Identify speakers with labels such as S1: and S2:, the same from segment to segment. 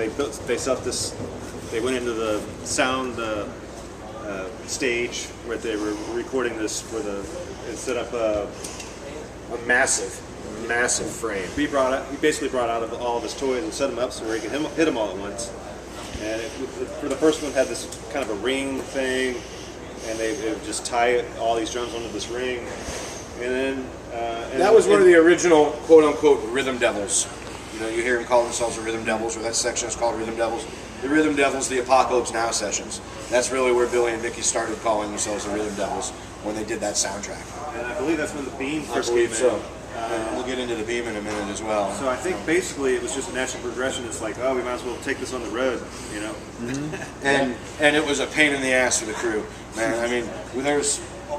S1: they set this. They went into the sound stage where they were recording this and set up a massive frame. He basically brought out all of his toys and set them up so where he could hit them all at once. And for the first one, had this kind of a ring thing, and they would just tie all these drums onto this ring, and then
S2: that was one of the original quote-unquote rhythm devils. You know, you hear them call themselves the Rhythm Devils, or that section is called Rhythm Devils. The Rhythm Devils, the Apocalypse Now sessions. That's really where Billy and Mickey started calling themselves the Rhythm Devils when they did that soundtrack.
S1: And I believe that's when the Beam first
S2: came in.
S1: So.
S2: We'll get into the Beam in a minute as well.
S1: So I think basically it was just a natural progression. It's like, oh, we might as well take this on the road, you know.
S2: Mm-hmm. and it was a pain in the ass for the crew, man. I mean,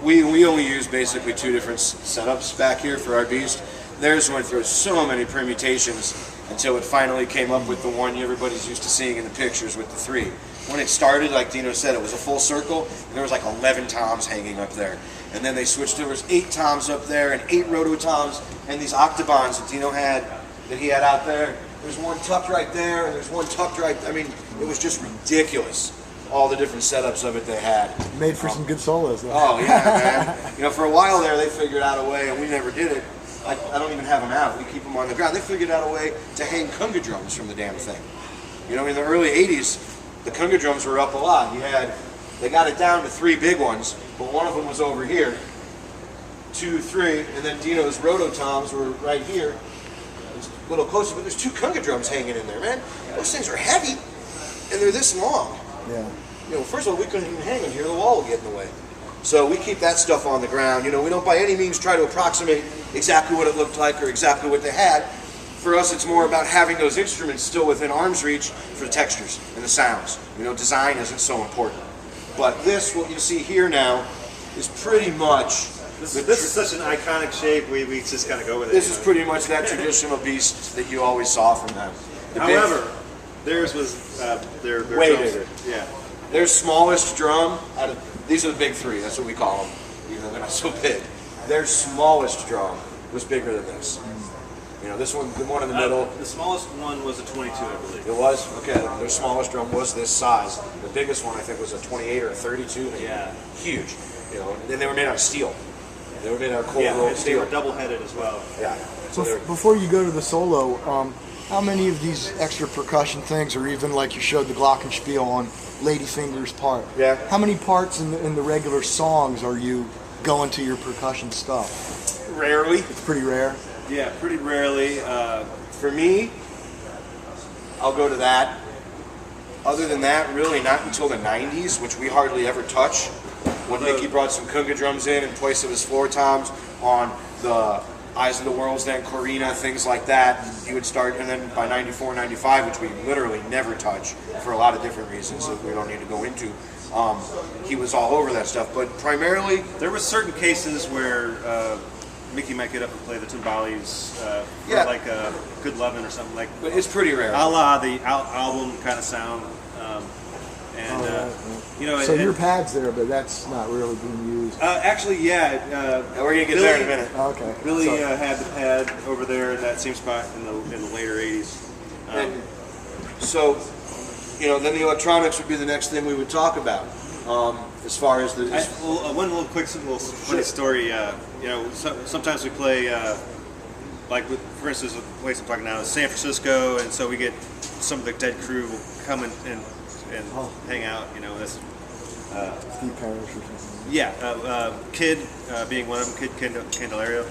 S2: we only use basically 2 different setups back here for our Beast. Theirs went through so many permutations until it finally came up with the one everybody's used to seeing in the pictures with the 3. When it started, like Dino said, it was a full circle, and there was like 11 toms hanging up there. And then they switched, there was 8 toms up there, and 8 roto toms, and these octobans that Dino had, that he had out there. There's one tucked right there, and there's one tucked right, I mean, it was just ridiculous, all the different setups of it they had.
S3: Made for some good solos, though.
S2: Oh, yeah, man. You know, for a while there, they figured out a way, and we never did it. I don't even have them out. We keep them on the ground. They figured out a way to hang conga drums from the damn thing. You know, in the early 80s, the conga drums were up a lot. They got it down to 3 big ones, but one of them was over here. 2, 3, and then Dino's rototoms were right here. It's a little closer, but there's 2 conga drums hanging in there, man. Those things are heavy, and they're this long.
S3: Yeah.
S2: You know, first of all, we couldn't even hang them here. The wall would get in the way. So we keep that stuff on the ground. You know, we don't by any means try to approximate exactly what it looked like or exactly what they had. For us, it's more about having those instruments still within arm's reach for the textures and the sounds. You know, design isn't so important. But this, what you see here now, is pretty much...
S1: This is such an iconic shape, we just kind of go with it.
S2: This is pretty much that traditional Beast that you always saw from them.
S1: However, theirs was their
S2: way
S1: drums.
S2: bigger.
S1: Yeah.
S2: Their smallest drum, these are the big 3, that's what we call them, even though they're not so big. Their smallest drum was bigger than this. You know, this one, the one in the middle.
S1: The smallest one was a 22, I believe.
S2: It was? Okay, their smallest drum was this size. The biggest one, I think, was a 28 or a 32.
S1: Yeah.
S2: Huge. You know, and then they were made out of steel. They were made out of cold rolled
S1: and they
S2: steel.
S1: were double-headed as well.
S2: Yeah.
S3: So before you go to the solo, how many of these extra percussion things, or even like you showed the glockenspiel on Ladyfinger's part, how many parts in the regular songs are you going to your percussion stuff?
S2: Rarely.
S3: It's pretty rare.
S1: Yeah, pretty rarely.
S2: For me, I'll go to that. Other than that, really not until the 90s, which we hardly ever touch. When Mickey brought some conga drums in place of his floor toms on the Eyes of the World's Then, Corina, things like that, he would start, and then by 94, 95, which we literally never touch for a lot of different reasons that we don't need to go into, he was all over that stuff. But primarily,
S1: there were certain cases where Mickey might get up and play the timbales for like a Good Lovin' or something like.
S2: But it's pretty rare.
S1: A la the album kind of sound, you know.
S3: So your pad's there, but that's not really being used.
S1: Actually, yeah.
S2: We're gonna get there in a minute.
S3: Okay.
S1: Billy had the pad over there in that same spot in the later '80s.
S2: And so, you know, then the electronics would be the next thing we would talk about. As far as the
S1: one little funny story. You know, sometimes we play like for instance, the place I'm talking now is San Francisco, and so we get some of the Dead crew will come and hang out. You know, that's
S3: Steve Parrish or something.
S1: Yeah, Kid being one of them, Kid Candelario,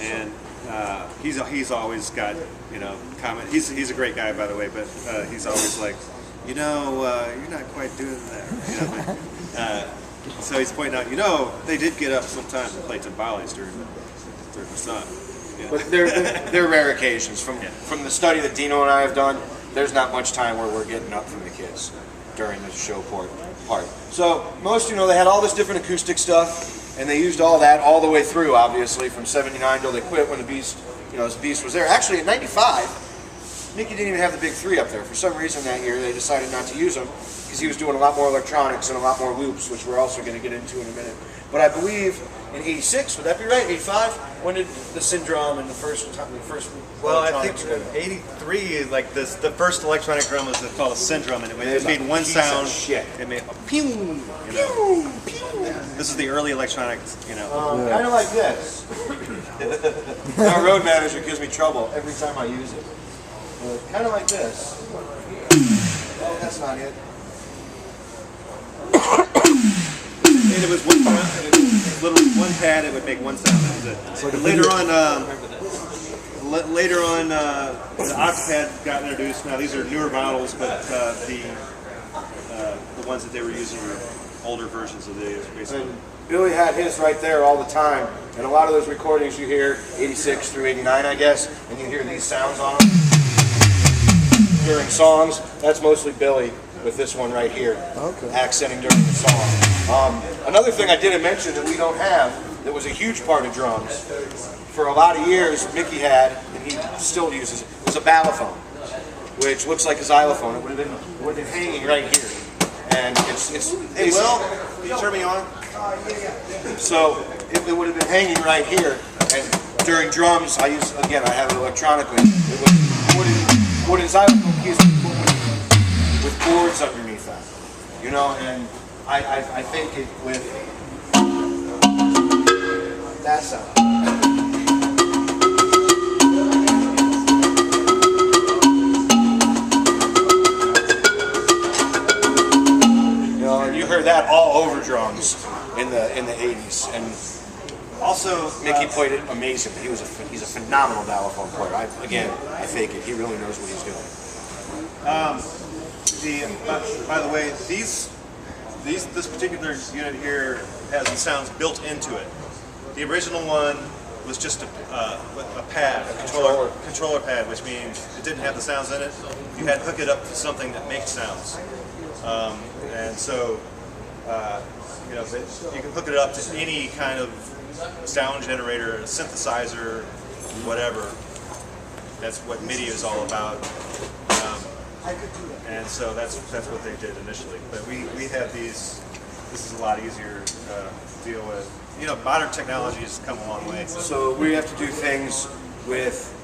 S1: and he's always got, you know, comment. He's a great guy, by the way, but he's always like, you know, you're not quite doing that. You know, so he's pointing out, you know, they did get up sometimes and play timbales during the sun. You know?
S2: But they're rare occasions. From the study that Dino and I have done, there's not much time where we're getting up from the kids during the show part. So most, you know, they had all this different acoustic stuff, and they used all that all the way through, obviously, from '79 till they quit when the Beast, you know, the Beast was there. Actually, in '95, Mickey didn't even have the big 3 up there. For some reason that year, they decided not to use them because he was doing a lot more electronics and a lot more loops, which we're also going to get into in a minute. But I believe in '86. Would that be right? '85? When did the Syndrome and the first
S1: Well, I
S2: electronics
S1: think
S2: go?
S1: '83, like this, the first electronic drum was called a Syndrome, and it made one
S2: piece of
S1: sound.
S2: shit.
S1: It made a pew. You know? This is the early electronics. You know.
S2: Kind of like this. Our road manager gives me trouble every time I use it. Kind of like this. Oh, that's not it.
S1: And it was one sound, literally one pad. It would make one sound. That was it.
S3: like a
S1: later
S3: video.
S1: on, the Octapad got introduced. Now these are newer models, but the ones that they were using were older versions of these, basically.
S2: And Billy had his right there all the time, and a lot of those recordings you hear, '86 through '89, I guess, and you hear these sounds on them during songs. That's mostly Billy with this one right here, accenting during the song. Another thing I didn't mention that we don't have, that was a huge part of drums, for a lot of years Mickey had, and he still uses it, was a ballophone, which looks like a xylophone. It would have been hanging right here. And it's
S1: Hey, Will, can you turn me on?
S2: so it would have been hanging right here, and during drums, I have it electronically. It was wooden xylophone keys with boards underneath that, you know, and I think it with that sound. You heard that all over drums in the '80s, and
S1: Also,
S2: Mickey played it amazing. He's a phenomenal ballophone player. I fake it. He really knows what he's doing.
S1: by the way, this particular unit here has the sounds built into it. The original one was just a pad, a controller pad, which means it didn't have the sounds in it. You had to hook it up to something that makes sounds. And so, you know, you can hook it up to any kind of sound generator, synthesizer, whatever. That's what MIDI is all about. And so that's what they did initially. But we have these. This is a lot easier to deal with. You know, modern technology has come a long way.
S2: So we have to do things with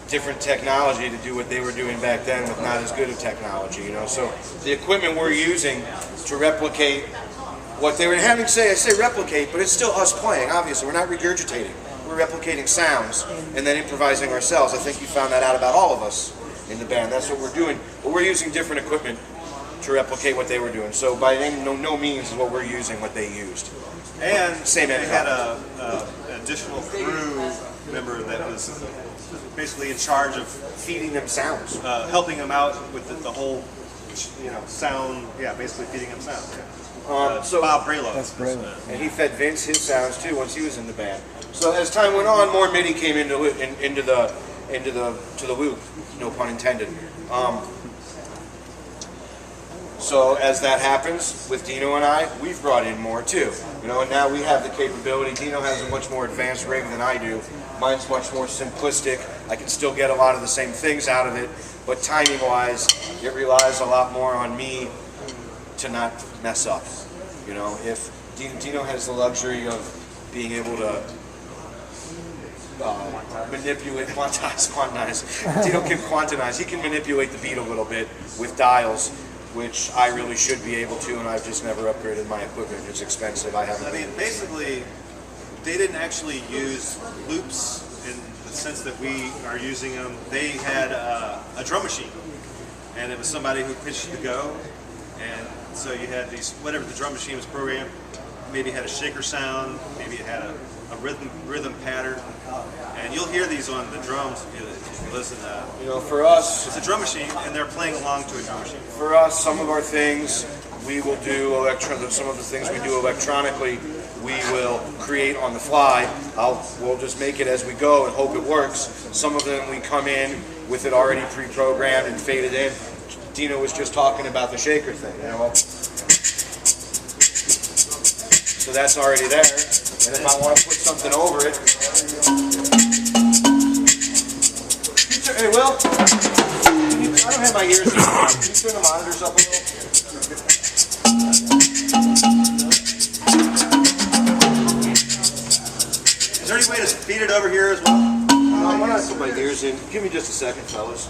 S2: different technology to do what they were doing back then with not as good of technology, you know. So the equipment we're using to replicate what they were having, I say replicate, but it's still us playing, obviously. We're not regurgitating. We're replicating sounds and then improvising ourselves. I think you found that out about all of us in the band. That's what we're doing. But we're using different equipment to replicate what they were doing. So by no means is what we're using what they used.
S1: And
S2: Same
S1: they
S2: end
S1: had an additional crew member that was basically in charge of
S2: Feeding them sounds.
S1: helping them out with the whole, you know, sound. Yeah, basically feeding them sound.
S2: So
S1: Bob Braylow.
S3: That's great.
S2: And he fed Vince his sounds too once he was in the band. So as time went on, more MIDI came into the loop, no pun intended. So as that happens with Dino and I, we've brought in more too. You know, and now we have the capability. Dino has a much more advanced rig than I do. Mine's much more simplistic. I can still get a lot of the same things out of it, but timing-wise, it relies a lot more on me to not mess up. You know, if Dino has the luxury of being able to manipulate, quantize. Dino can quantize. He can manipulate the beat a little bit with dials, which I really should be able to, and I've just never upgraded my equipment. It's expensive. I haven't.
S1: I mean, basically, they didn't actually use loops in the sense that we are using them. They had a drum machine, and it was somebody who pitched the go, and so you had these, whatever the drum machine was programmed, maybe it had a shaker sound, maybe it had a rhythm pattern, and you'll hear these on the drums if you listen.
S2: You know, for us,
S1: It's a drum machine, and they're playing along to a drum machine.
S2: for us, some of our things we will do some of the things we do electronically, we will create on the fly. We'll just make it as we go and hope it works. Some of them we come in with it already pre-programmed and faded in. Dino was just talking about the shaker thing, you know. So that's already there. And if I want to put something over it, hey, Will, I don't have my ears. Can you turn the monitors up a little? my gears in. Give me just a second, fellas.